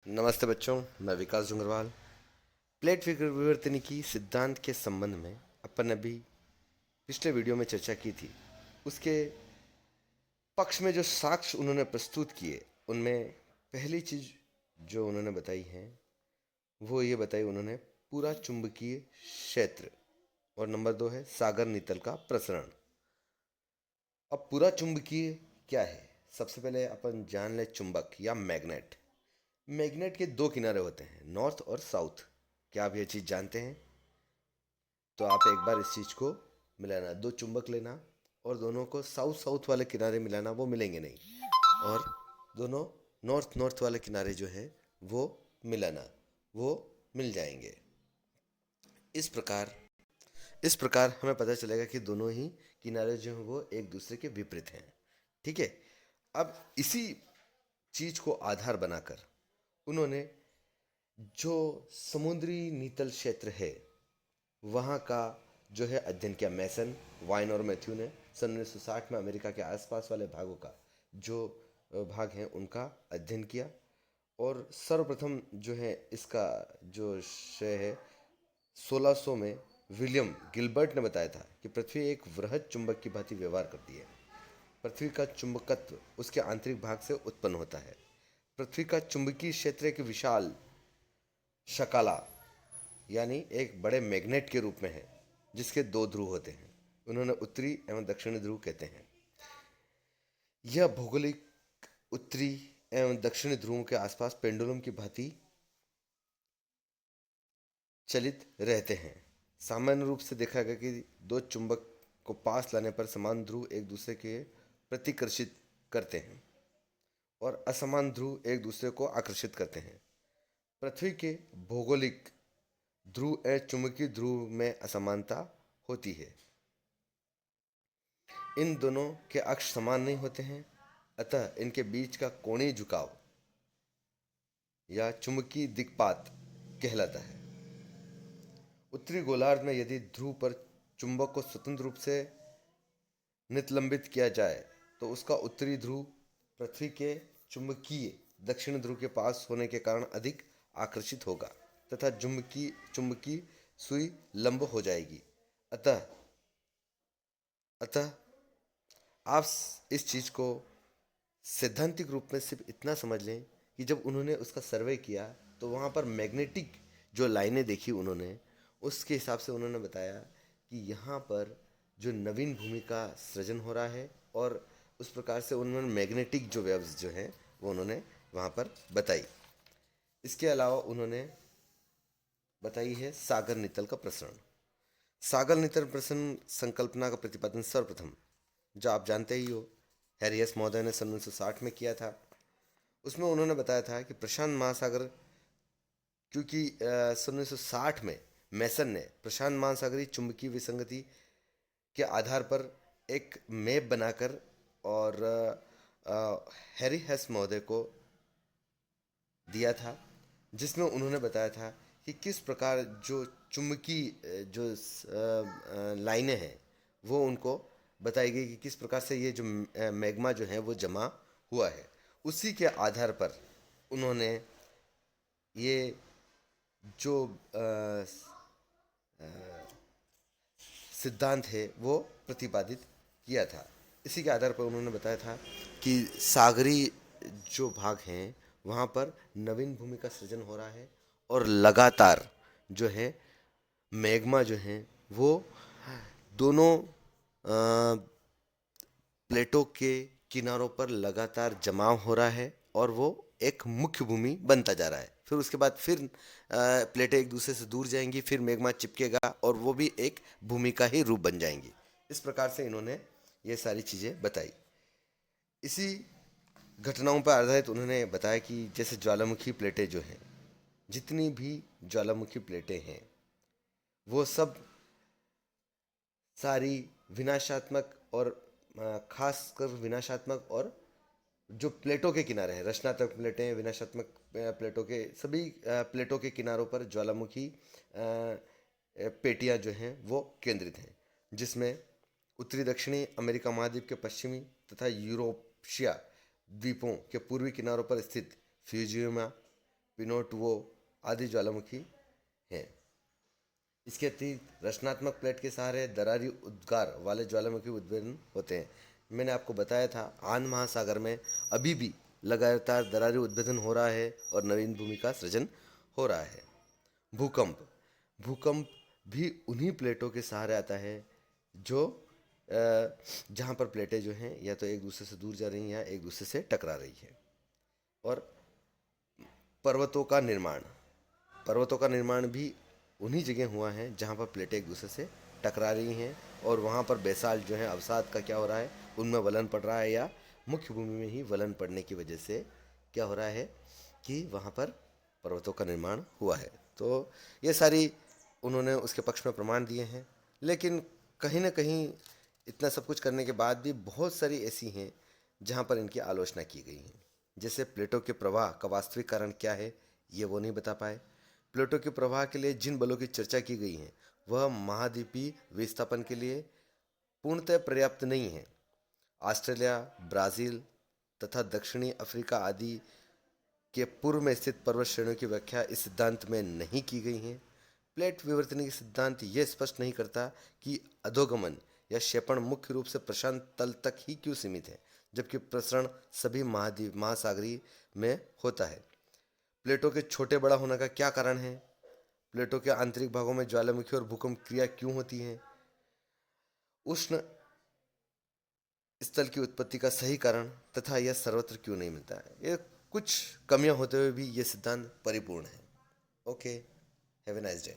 नमस्ते बच्चों, मैं विकास जुंगरवाल। प्लेट विवर्तनिकी सिद्धांत के संबंध में अपन अभी पिछले वीडियो में चर्चा की थी। उसके पक्ष में जो साक्ष्य उन्होंने प्रस्तुत किए, उनमें पहली चीज जो उन्होंने बताई है वो ये बताई उन्होंने पूरा चुंबकीय क्षेत्र, और नंबर 2 है सागर नीतल का प्रसरण। अब पूरा चुंबकीय क्या है? सबसे पहले अपन जान ले चुंबक या मैग्नेट। मैग्नेट के दो किनारे होते हैं, नॉर्थ और साउथ। क्या आप ये चीज़ जानते हैं? तो आप एक बार इस चीज़ को मिलाना, दो चुंबक लेना और दोनों को साउथ साउथ वाले किनारे मिलाना, वो मिलेंगे नहीं। और दोनों नॉर्थ नॉर्थ वाले किनारे जो है वो मिलाना, वो मिल जाएंगे। इस प्रकार इस प्रकार हमें पता चलेगा कि दोनों ही किनारे जो हैं वो एक दूसरे के विपरीत हैं। ठीक है। अब इसी चीज को आधार बनाकर उन्होंने जो समुद्री नीतल क्षेत्र है वहाँ का जो है अध्ययन किया। मैसन, वाइन और मैथ्यू ने सन 1960 में अमेरिका के आसपास वाले भागों का जो भाग हैं उनका अध्ययन किया। और सर्वप्रथम जो है इसका जो श्रेय है 1600 में विलियम गिलबर्ट ने बताया था कि पृथ्वी एक वृहद चुंबक की भांति व्यवहार करती है। पृथ्वी का चुंबकत्व उसके आंतरिक भाग से उत्पन्न होता है। पृथ्वी का चुंबकीय क्षेत्र एक विशाल शकाला यानी एक बड़े मैग्नेट के रूप में है जिसके दो ध्रुव होते हैं। उन्होंने उत्तरी एवं दक्षिणी ध्रुव कहते हैं। यह भौगोलिक उत्तरी एवं दक्षिणी ध्रुवों के आसपास पेंडुलम की भांति चलित रहते हैं। सामान्य रूप से देखा गया कि दो चुंबक को पास लाने पर समान ध्रुव एक दूसरे के प्रतिकर्षित करते हैं और असमान ध्रुव एक दूसरे को आकर्षित करते हैं। पृथ्वी के भौगोलिक ध्रुव एवं चुंबकीय ध्रुव में असमानता होती है। इन दोनों के अक्ष समान नहीं होते हैं, अतः इनके बीच का कोणीय झुकाव या चुंबकीय दिक्पात कहलाता है। उत्तरी गोलार्ध में यदि ध्रुव पर चुंबक को स्वतंत्र रूप से नितलंबित किया जाए तो उसका उत्तरी ध्रुव पृथ्वी के चुंबकीय दक्षिण ध्रुव के पास होने के कारण अधिक आकर्षित होगा तथा चुंबकीय चुंबकीय सुई लंब हो जाएगी। अतः अतः आप इस चीज को सैद्धांतिक रूप में सिर्फ इतना समझ लें कि जब उन्होंने उसका सर्वे किया तो वहाँ पर मैग्नेटिक जो लाइनें देखी उन्होंने, उसके हिसाब से उन्होंने बताया कि यहाँ पर जो नवीन भूमि का सृजन हो रहा है, और उस प्रकार से उन्होंने मैग्नेटिक जो वेव्स जो हैं वो उन्होंने वहाँ पर बताई। इसके अलावा उन्होंने बताई है सागर नितल का प्रसरण। सागर नितल प्रसरण संकल्पना का प्रतिपादन सर्वप्रथम, जो आप जानते ही हो, हैरियस महोदय ने सन 1960 में किया था। उसमें उन्होंने बताया था कि प्रशांत महासागर, क्योंकि सन 1960 में मैसन ने प्रशांत महासागरीय चुंबकीय विसंगति के आधार पर एक मैप बनाकर और हैरी हेस महोदय को दिया था, जिसमें उन्होंने बताया था कि किस प्रकार जो चुंबकीय जो लाइनें हैं वो उनको बताई गई कि किस प्रकार से ये जो मैग्मा जो है वो जमा हुआ है। उसी के आधार पर उन्होंने ये जो सिद्धांत है वो प्रतिपादित किया था। इसी के आधार पर उन्होंने बताया था कि सागरी जो भाग हैं वहाँ पर नवीन भूमि का सृजन हो रहा है और लगातार जो है मैग्मा जो है वो दोनों प्लेटों के किनारों पर लगातार जमाव हो रहा है और वो एक मुख्य भूमि बनता जा रहा है। फिर उसके बाद फिर प्लेटें एक दूसरे से दूर जाएंगी, फिर मैग्मा चिपकेगा और वो भी एक भूमि का ही रूप बन जाएंगी। इस प्रकार से इन्होंने ये सारी चीज़ें बताई। इसी घटनाओं पर आधारित उन्होंने बताया कि जैसे ज्वालामुखी प्लेटें जो हैं, जितनी भी ज्वालामुखी प्लेटें हैं वो सब सारी विनाशात्मक और खासकर विनाशात्मक, और जो प्लेटों के किनारे हैं, रचनात्मक प्लेटें, विनाशात्मक प्लेटों के सभी प्लेटों के किनारों पर ज्वालामुखी पेटियां जो हैं वो केंद्रित हैं, जिसमें उत्तरी दक्षिणी अमेरिका महाद्वीप के पश्चिमी तथा यूरोशिया द्वीपों के पूर्वी किनारों पर स्थित फ्यूजियमा, पिनोटुओ आदि ज्वालामुखी हैं। इसके अतिरिक्त रचनात्मक प्लेट के सहारे दरारी उद्गार वाले ज्वालामुखी उद्वेलन होते हैं। मैंने आपको बताया था आंध महासागर में अभी भी लगातार दरारी उद्भेदन हो रहा है और नवीन भूमि का सृजन हो रहा है। भूकंप भूकंप भी उन्हीं प्लेटों के सहारे आता है जो जहाँ पर प्लेटें जो हैं या तो एक दूसरे से दूर जा रही हैं या एक दूसरे से टकरा रही है। और पर्वतों का निर्माण भी उन्हीं जगह हुआ है जहाँ पर प्लेटें एक दूसरे से टकरा रही हैं और वहाँ पर बेसाल्ट जो है अवसाद का क्या हो रहा है, उनमें वलन पड़ रहा है या मुख्य भूमि में ही वलन पड़ने की वजह से क्या हो रहा है कि वहाँ पर पर्वतों का निर्माण हुआ है। तो ये सारी उन्होंने उसके पक्ष में प्रमाण दिए हैं। लेकिन कहीं ना कहीं इतना सब कुछ करने के बाद भी बहुत सारी ऐसी हैं जहाँ पर इनकी आलोचना की गई है। जैसे प्लेटो के प्रवाह का वास्तविक कारण क्या है, ये वो नहीं बता पाए। प्लेटो के प्रवाह के लिए जिन बलों की चर्चा की गई है वह महाद्वीपीय विस्थापन के लिए पूर्णतः पर्याप्त नहीं है। ऑस्ट्रेलिया, ब्राज़ील तथा दक्षिणी अफ्रीका आदि के पूर्व में स्थित पर्वत श्रेणियों की व्याख्या इस सिद्धांत में नहीं की गई है। प्लेट विवर्तनिक सिद्धांत यह स्पष्ट नहीं करता कि अधोगमन या क्षेपण मुख्य रूप से प्रशांत तल तक ही क्यों सीमित है, जबकि प्रसरण सभी महासागरीय में होता है। प्लेटों के छोटे बड़ा होने का क्या कारण है? प्लेटों के आंतरिक भागों में ज्वालामुखी और भूकंप क्रिया क्यों होती है? उष्ण स्थल की उत्पत्ति का सही कारण तथा यह सर्वत्र क्यों नहीं मिलता है। ये कुछ कमियां होते हुए भी ये सिद्धांत परिपूर्ण है। Okay, have a nice day.